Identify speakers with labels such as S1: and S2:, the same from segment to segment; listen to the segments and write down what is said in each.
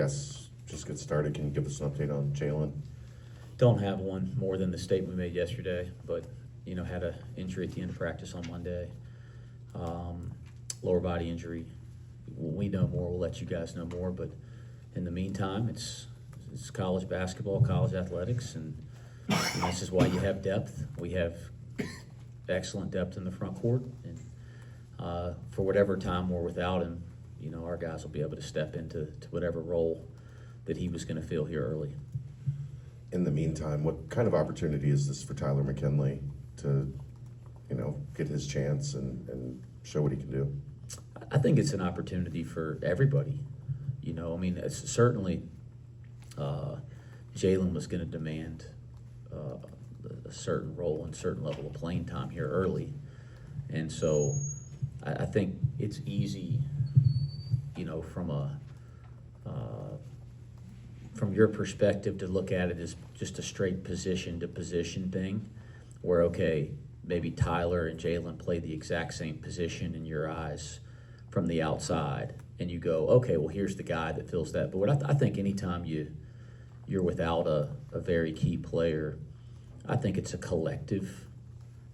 S1: guess just get started. Can you give us an update on Jalen?
S2: Don't have one more than the statement we made yesterday, but had an injury at the end of practice on Monday. Lower body injury. When we know more, we'll let you guys know more. But in the meantime, it's college basketball, college athletics, and this is why you have depth. We have excellent depth in the front court, and for whatever time we're without him, our guys will be able to step into whatever role that he was going to fill here early.
S1: In the meantime, what kind of opportunity is this for Tyler McKinley to, get his chance and show what he can do?
S2: I think it's an opportunity for everybody. It's certainly Jalen was going to demand a certain role and certain level of playing time here early. And so I think it's easy, from your perspective to look at it as just a straight position-to-position thing where, okay, maybe Tyler and Jalen play the exact same position in your eyes from the outside, and you go, okay, well, here's the guy that fills that. But I think anytime you're without a very key player, I think it's a collective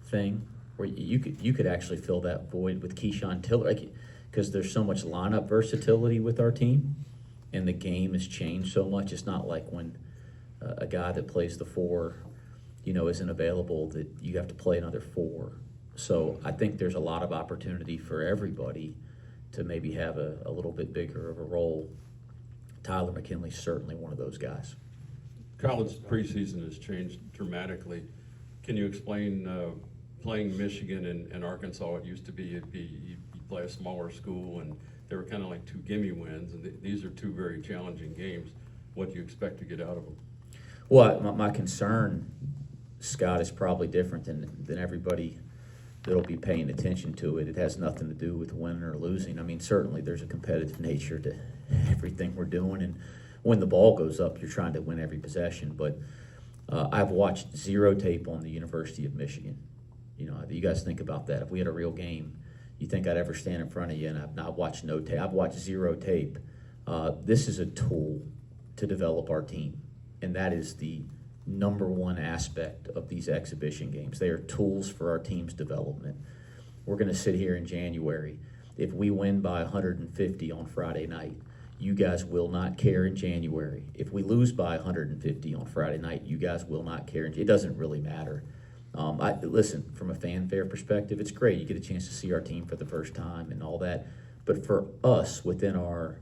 S2: thing where you could actually fill that void with Keyshawn Tiller, because there's so much lineup versatility with our team, and the game has changed so much. It's not like when a guy that plays the four, isn't available, that you have to play another four. So I think there's a lot of opportunity for everybody to maybe have a little bit bigger of a role. Tyler McKinley's certainly one of those guys.
S3: College preseason has changed dramatically. Can you explain playing Michigan and Arkansas? It used to be you play a smaller school, and they were kind of like two gimme wins, and these are two very challenging games. What do you expect to get out of them?
S2: Well, my concern, Scott, is probably different than everybody that'll be paying attention to it. It has nothing to do with winning or losing. Certainly there's a competitive nature to everything we're doing, and when the ball goes up, you're trying to win every possession. But I've watched zero tape on the University of Michigan. You guys think about that. If we had a real game, you think I'd ever stand in front of you, and I've not watched no tape. I've watched zero tape. This is a tool to develop our team, and that is the number one aspect of these exhibition games. They are tools for our team's development. We're going to sit here in January. If we win by 150 on Friday night, you guys will not care in January. If we lose by 150 on Friday night, you guys will not care. It doesn't really matter. Listen, from a fanfare perspective, it's great. You get a chance to see our team for the first time and all that. But for us, within our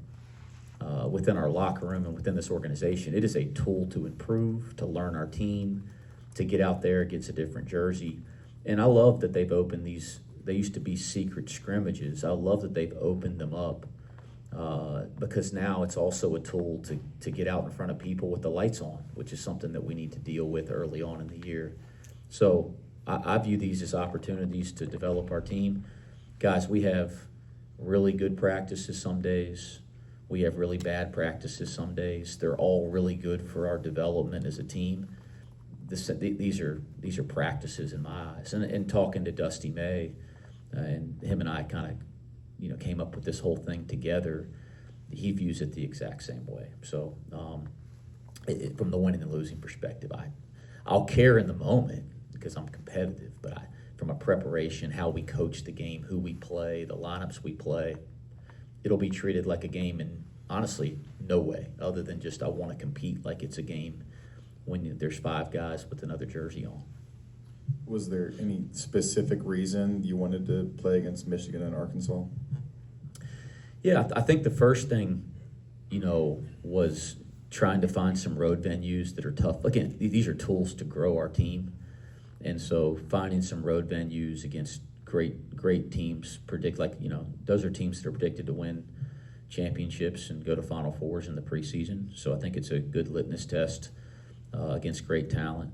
S2: locker room and within this organization, it is a tool to improve, to learn our team, to get out there against a different jersey. And I love that they've opened these. They used to be secret scrimmages. I love that they've opened them up because now it's also a tool to get out in front of people with the lights on, which is something that we need to deal with early on in the year. So I view these as opportunities to develop our team. Guys, we have really good practices some days. We have really bad practices some days. They're all really good for our development as a team. These are practices in my eyes. And talking to Dusty May, and him and I kind of, came up with this whole thing together. He views it the exact same way. So from the winning and losing perspective, I'll care in the moment because I'm competitive, but from a preparation, how we coach the game, who we play, the lineups we play, it'll be treated like a game in, honestly, no way other than just I want to compete like it's a game when there's five guys with another jersey on.
S4: Was there any specific reason you wanted to play against Michigan and Arkansas?
S2: Yeah, I think the first thing, was trying to find some road venues that are tough. Again, these are tools to grow our team. And so finding some road venues against great teams, those are teams that are predicted to win championships and go to Final Fours in the preseason. So I think it's a good litmus test against great talent.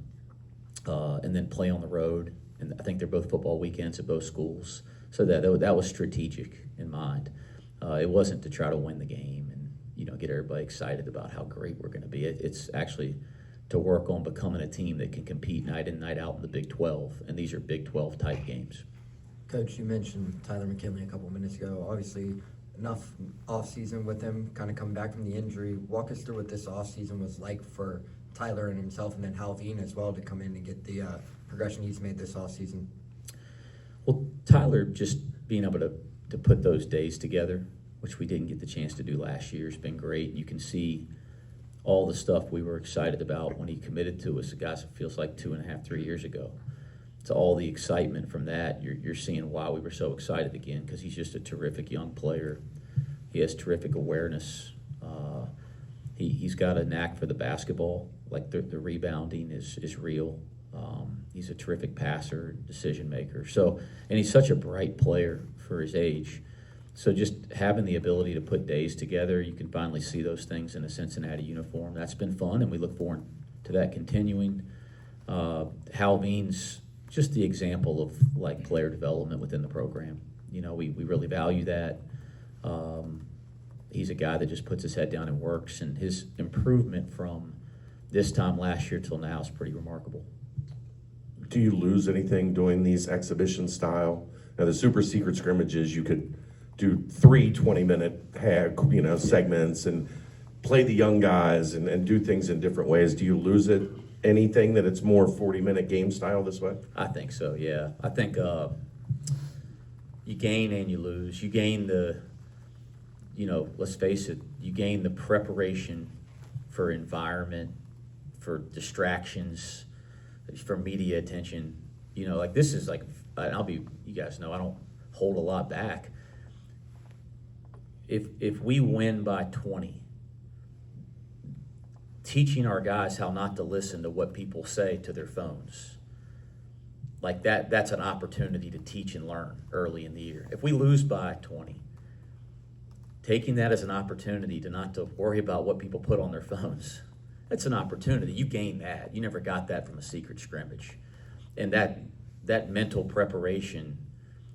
S2: And then play on the road. And I think they're both football weekends at both schools. So that was strategic in mind. It wasn't to try to win the game and get everybody excited about how great we're going to be. It's actually to work on becoming a team that can compete night in, night out in the Big 12, and these are Big 12 type games.
S5: Coach, you mentioned Tyler McKinley a couple minutes ago. Obviously, enough off-season with him, kind of coming back from the injury. Walk us through what this off-season was like for Tyler and himself, and then Halveen as well, to come in and get the progression he's made this off-season.
S2: Well, Tyler just being able to put those days together, which we didn't get the chance to do last year, has been great. You can see all the stuff we were excited about when he committed to us. Guys, it feels like 2.5, 3 years ago. To all the excitement from that, you're seeing why we were so excited again, because he's just a terrific young player. He has terrific awareness. He's got a knack for the basketball. Like the rebounding is real. He's a terrific passer, decision maker. So, and he's such a bright player for his age. So just having the ability to put days together, you can finally see those things in a Cincinnati uniform. That's been fun, and we look forward to that continuing. Halveen's just the example of like player development within the program. You know, we really value that. He's a guy that just puts his head down and works, and his improvement from this time last year till now is pretty remarkable.
S1: Do you lose anything doing these exhibition style? Now, the super secret scrimmages, you could do 3 20-minute segments and play the young guys and do things in different ways. Do you lose anything that it's more 40-minute game style this way?
S2: I think so, yeah. I think you gain and you lose. You gain let's face it, you gain the preparation for environment, for distractions, for media attention. You know, like this is like, you guys know, I don't hold a lot back. If we win by 20, teaching our guys how not to listen to what people say to their phones, like that's an opportunity to teach and learn early in the year. If we lose by 20, taking that as an opportunity to not to worry about what people put on their phones, that's an opportunity. You gain that. You never got that from a secret scrimmage. And that mental preparation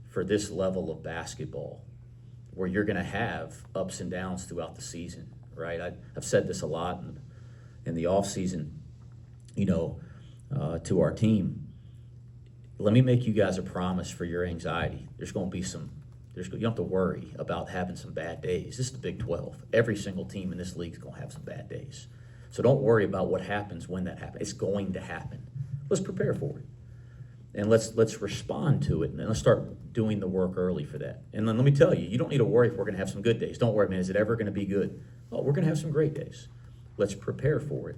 S2: for this level of basketball, where you're going to have ups and downs throughout the season, right? I've said this a lot in the off season, to our team. Let me make you guys a promise for your anxiety. There's going to be you don't have to worry about having some bad days. This is the Big 12. Every single team in this league is going to have some bad days. So don't worry about what happens when that happens. It's going to happen. Let's prepare for it. And let's respond to it, and then let's start doing the work early for that. And then let me tell you, you don't need to worry if we're going to have some good days. Don't worry, man, is it ever going to be good? Oh, we're going to have some great days. Let's prepare for it.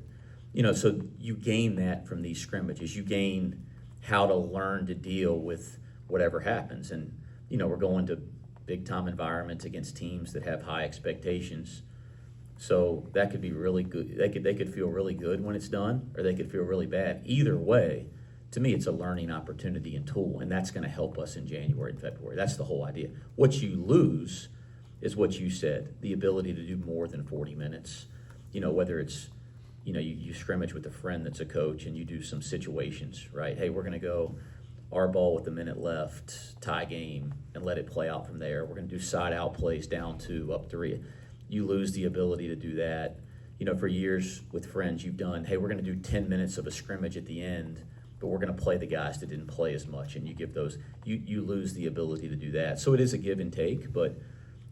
S2: So you gain that from these scrimmages. You gain how to learn to deal with whatever happens. And, we're going to big-time environments against teams that have high expectations. So that could be really good. They could feel really good when it's done, or they could feel really bad. Either way, to me, it's a learning opportunity and tool, and that's going to help us in January and February. That's the whole idea. What you lose is what you said, the ability to do more than 40 minutes. Whether it's, you scrimmage with a friend that's a coach and you do some situations, right? Hey, we're going to go our ball with a minute left, tie game, and let it play out from there. We're going to do side-out plays down 2, up 3. You lose the ability to do that. For years with friends, you've done, hey, we're going to do 10 minutes of a scrimmage at the end, but we're going to play the guys that didn't play as much, and you give those, you lose the ability to do that. So it is a give and take, but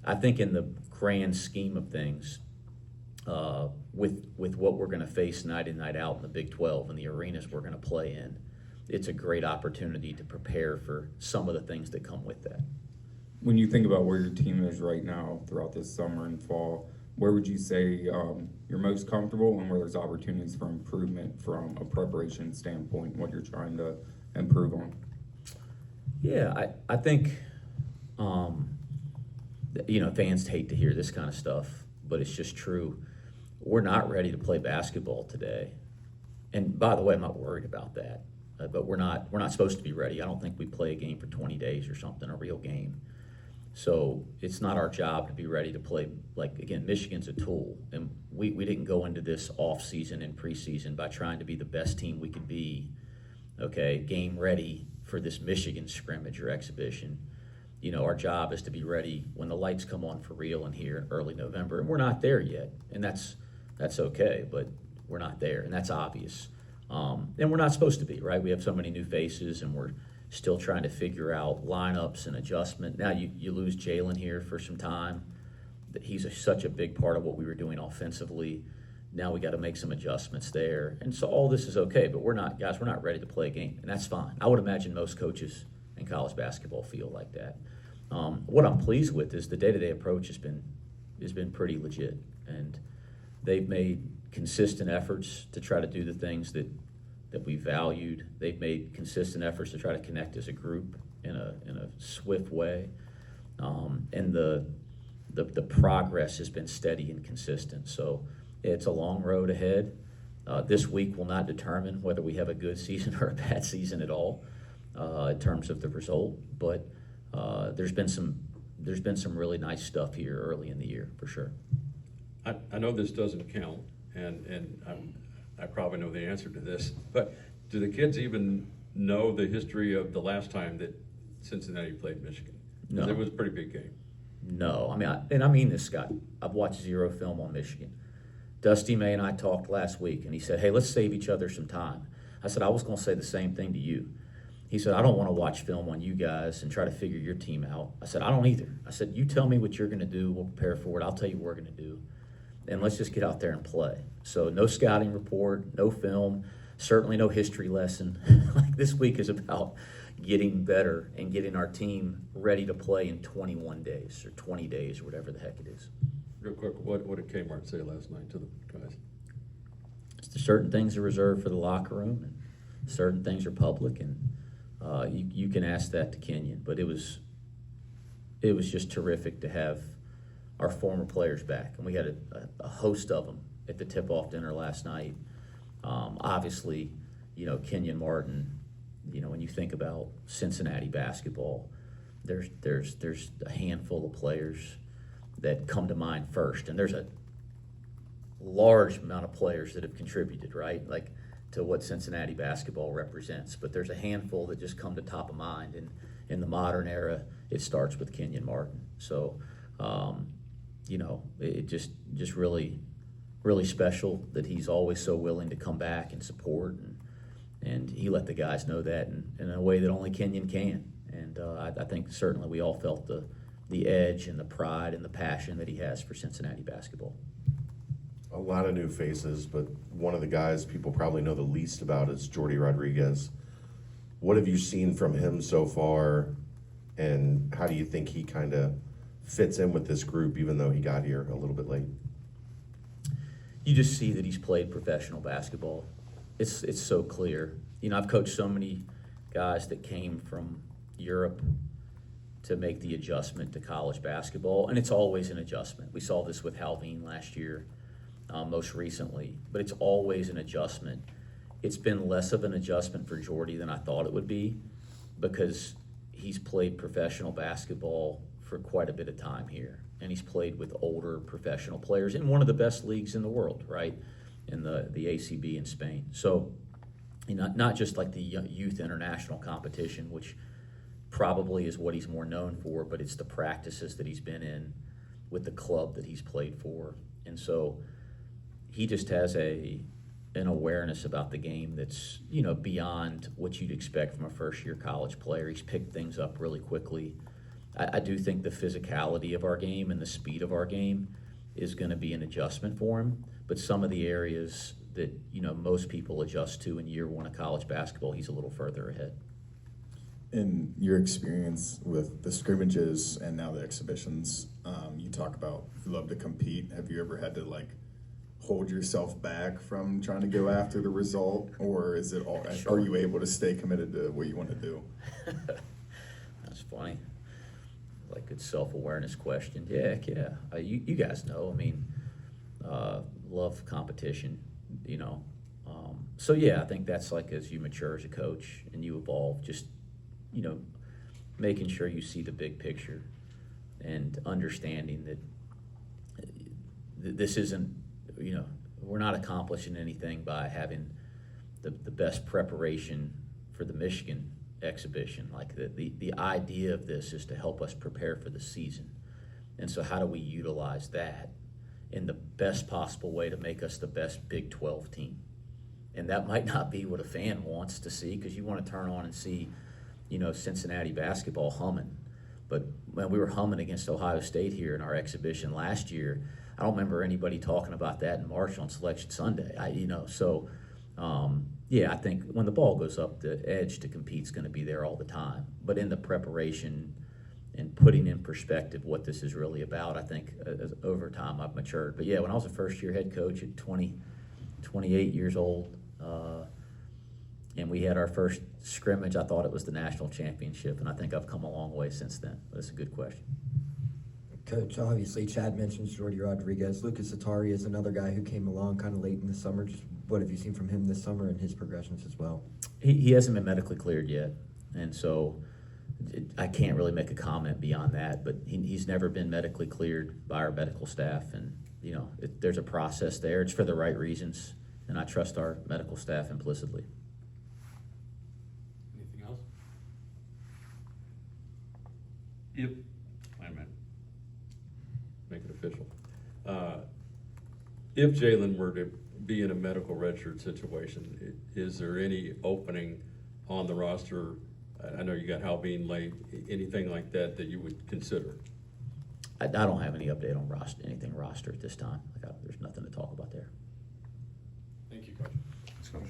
S2: I think in the grand scheme of things, with what we're going to face night in, night out in the Big 12 and the arenas we're going to play in, it's a great opportunity to prepare for some of the things that come with that.
S6: When you think about where your team is right now throughout this summer and fall, where would you say you're most comfortable, and where there's opportunities for improvement from a preparation standpoint, what you're trying to improve on?
S2: Yeah, I think, fans hate to hear this kind of stuff, but it's just true. We're not ready to play basketball today. And by the way, I'm not worried about that. But we're not supposed to be ready. I don't think we play a game for 20 days or something, a real game. So it's not our job to be ready to play. Like, again, Michigan's a tool. And we didn't go into this off-season and preseason by trying to be the best team we could be, game ready for this Michigan scrimmage or exhibition. Our job is to be ready when the lights come on for real in here in early November. And we're not there yet. And that's okay, but we're not there. And that's obvious. And we're not supposed to be, right? We have so many new faces, and we're still trying to figure out lineups and adjustment. Now you lose Jalen here for some time. such a big part of what we were doing offensively. Now we got to make some adjustments there. And so all this is okay, but we're not ready to play a game, and that's fine. I would imagine most coaches in college basketball feel like that. What I'm pleased with is the day-to-day approach has been pretty legit, and they've made consistent efforts to try to do the things that we valued. They've made consistent efforts to try to connect as a group in a swift way, and the progress has been steady and consistent. So it's a long road ahead. This week will not determine whether we have a good season or a bad season at all in terms of the result, but there's been some really nice stuff here early in the year for sure.
S3: I know this doesn't count, and I probably know the answer to this, but do the kids even know the history of the last time that Cincinnati played Michigan? 'Cause
S2: No.
S3: it was a pretty big game.
S2: No, I mean this, Scott. I've watched zero film on Michigan. Dusty May and I talked last week, and he said, hey, let's save each other some time. I said, I was going to say the same thing to you. He said, I don't want to watch film on you guys and try to figure your team out. I said, I don't either. I said, you tell me what you're going to do. We'll prepare for it. I'll tell you what we're going to do. And let's just get out there and play. So no scouting report, no film, certainly no history lesson. Like this week is about getting better and getting our team ready to play in 21 days or 20 days or whatever the heck it is.
S3: Real quick, what did Kmart say last night to the guys?
S2: Certain things are reserved for the locker room, and certain things are public, and you can ask that to Kenyon. But it was just terrific to have our former players back, and we had a host of them at the tip-off dinner last night. Obviously, Kenyon Martin. When you think about Cincinnati basketball, there's a handful of players that come to mind first, and there's a large amount of players that have contributed, right, like to what Cincinnati basketball represents. But there's a handful that just come to top of mind, and in the modern era, it starts with Kenyon Martin. So, it just really, really special that he's always so willing to come back and support, and he let the guys know that in a way that only Kenyon can. And I think certainly we all felt the edge and the pride and the passion that he has for Cincinnati basketball.
S1: A lot of new faces, but one of the guys people probably know the least about is Jordy Rodriguez. What have you seen from him so far, and how do you think he kind of fits in with this group, even though he got here a little bit late?
S2: You just see that he's played professional basketball. It's so clear. I've coached so many guys that came from Europe to make the adjustment to college basketball, and it's always an adjustment. We saw this with Halveen last year, most recently, but it's always an adjustment. It's been less of an adjustment for Jordy than I thought it would be, because he's played professional basketball for quite a bit of time here, and he's played with older professional players in one of the best leagues in the world, right, in the ACB in Spain. So not just like the youth international competition, which probably is what he's more known for, but it's the practices that he's been in with the club that he's played for. And so he just has an awareness about the game that's, beyond what you'd expect from a first-year college player. He's picked things up really quickly. I do think the physicality of our game and the speed of our game is going to be an adjustment for him, but some of the areas that, most people adjust to in year one of college basketball, he's a little further ahead.
S4: In your experience with the scrimmages and now the exhibitions, you talk about you love to compete. Have you ever had to hold yourself back from trying to go after the result, or is it all?
S2: Sure.
S4: Are you able to stay committed to what you want to do?
S2: That's funny. Good self-awareness question. Yeah, heck yeah. You guys know. Love competition. So yeah, I think that's as you mature as a coach and you evolve, just making sure you see the big picture and understanding that this isn't, we're not accomplishing anything by having the best preparation for the Michigan exhibition. The idea of this is to help us prepare for the season. And so how do we utilize that in the best possible way to make us the best Big 12 team? And that might not be what a fan wants to see, because you want to turn on and see Cincinnati basketball humming. But when we were humming against Ohio State here in our exhibition last year, I don't remember anybody talking about that in March on Selection Sunday. Yeah, I think when the ball goes up, the edge to compete is going to be there all the time. But in the preparation and putting in perspective what this is really about, I think over time I've matured. But yeah, when I was a first-year head coach at 28 years old, and we had our first scrimmage, I thought it was the national championship, and I think I've come a long way since then. But it's a good question.
S5: Coach, obviously Chad mentions Jordy Rodriguez. Lucas Atari is another guy who came along kind of late in the summer. Just what have you seen from him this summer and his progressions as well?
S2: He hasn't been medically cleared yet, and so I can't really make a comment beyond that. But he's never been medically cleared by our medical staff, and there's a process there. It's for the right reasons, and I trust our medical staff implicitly.
S3: Anything else? Wait a minute. Make it official. If Jalen were to be in a medical redshirt situation, is there any opening on the roster? I know you got Hal Bean late. Anything like that you would consider?
S2: I don't have any update on anything roster at this time. There's nothing to talk about there.
S3: Thank you, Coach.
S6: Thanks, Coach.